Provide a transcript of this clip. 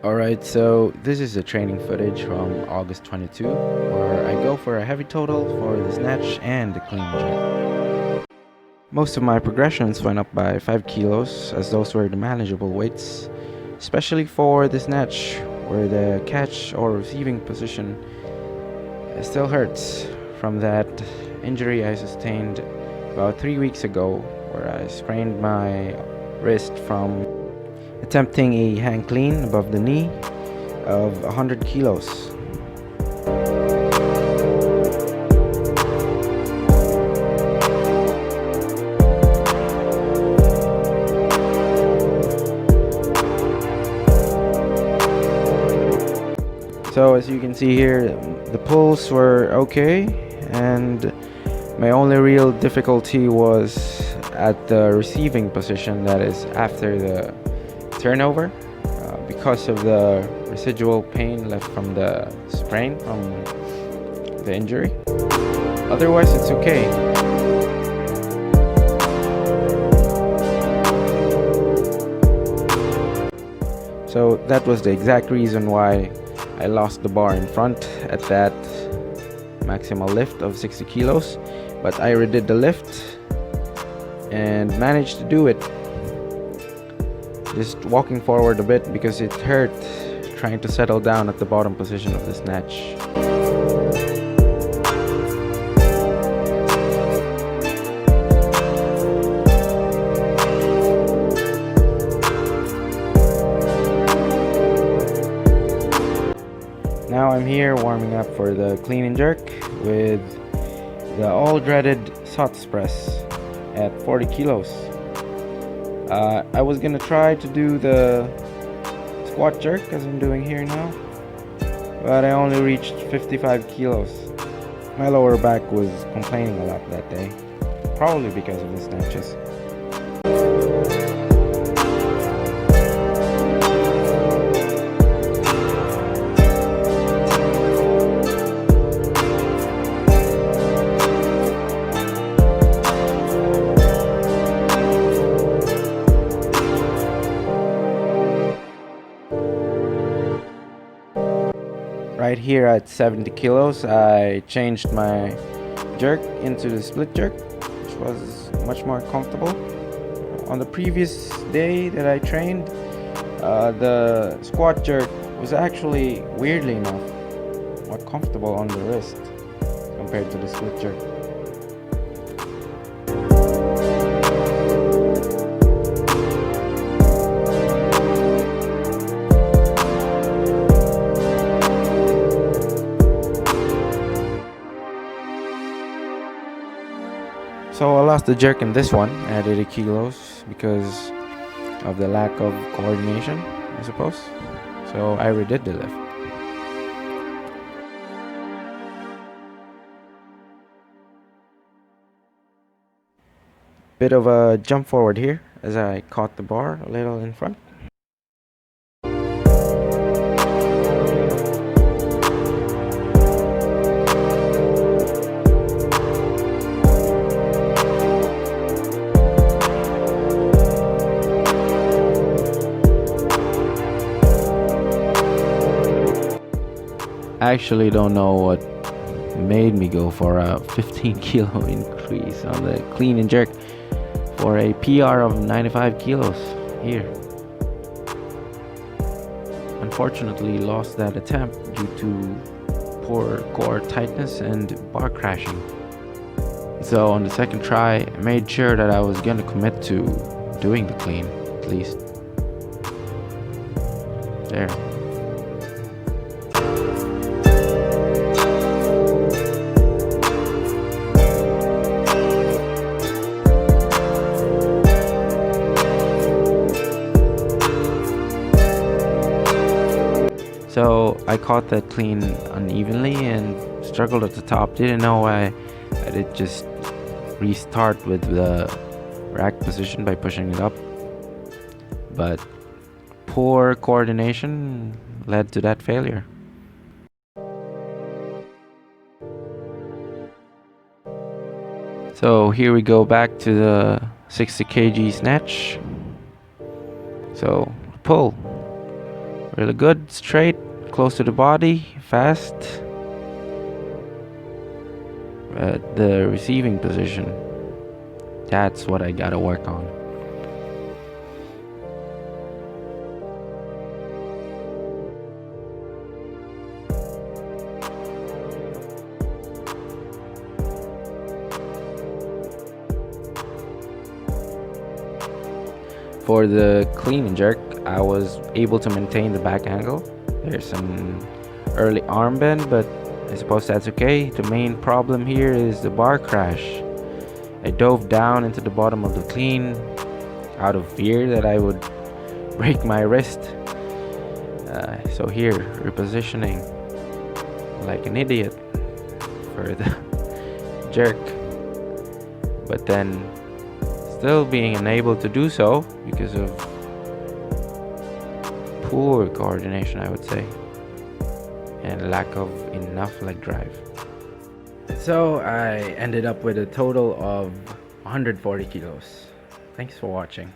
Alright, so this is the training footage from August 22, where I go for a heavy total for the snatch and the clean jerk. Most of my progressions went up by 5 kilos, as those were the manageable weights, especially for the snatch, where the catch or receiving position still hurts from that injury I sustained about 3 weeks ago, where I sprained my wrist from attempting a hang clean above the knee of 100 kilos. So as you can see here, the pulls were okay, and my only real difficulty was at the receiving position, that is after the turnover, because of the residual pain left from the sprain from the injury. Otherwise it's okay. So that was the exact reason why I lost the bar in front at that maximal lift of 60 kilos, but I redid the lift and managed to do it. Just walking forward a bit because it hurt trying to settle down at the bottom position of the snatch. Now I'm here warming up for the clean and jerk with the all dreaded SOTS press at 40 kilos. I was gonna try to do the squat jerk as I'm doing here now, but I only reached 55 kilos. My lower back was complaining a lot that day, probably because of the snatches. Right here at 70 kilos, I changed my jerk into the split jerk, which was much more comfortable. On the previous day that I trained, the squat jerk was actually, weirdly enough, more comfortable on the wrist compared to the split jerk. So I lost the jerk in this one at 80 kilos because of the lack of coordination, I suppose. So I redid the lift. Bit of a jump forward here as I caught the bar a little in front. I actually don't know what made me go for a 15 kilo increase on the clean and jerk for a PR of 95 kilos here. Unfortunately lost that attempt due to poor core tightness and bar crashing. So on the second try, I made sure that I was gonna commit to doing the clean, at least. There. So I caught that clean unevenly and struggled at the top. Didn't know why I did just restart with the rack position by pushing it up. But poor coordination led to that failure. So here we go back to the 60 kg snatch. So pull. Really good, straight, close to the body, fast. The receiving position, that's what I gotta work on. For the clean and jerk, I was able to maintain the back angle. There's some early arm bend, but I suppose that's okay. The main problem here is the bar crash. I dove down into the bottom of the clean out of fear that I would break my wrist. So here, repositioning like an idiot for the jerk, but then still being unable to do so because of poor coordination, I would say, and lack of enough leg drive. So I ended up with a total of 140 kilos. Thanks for watching.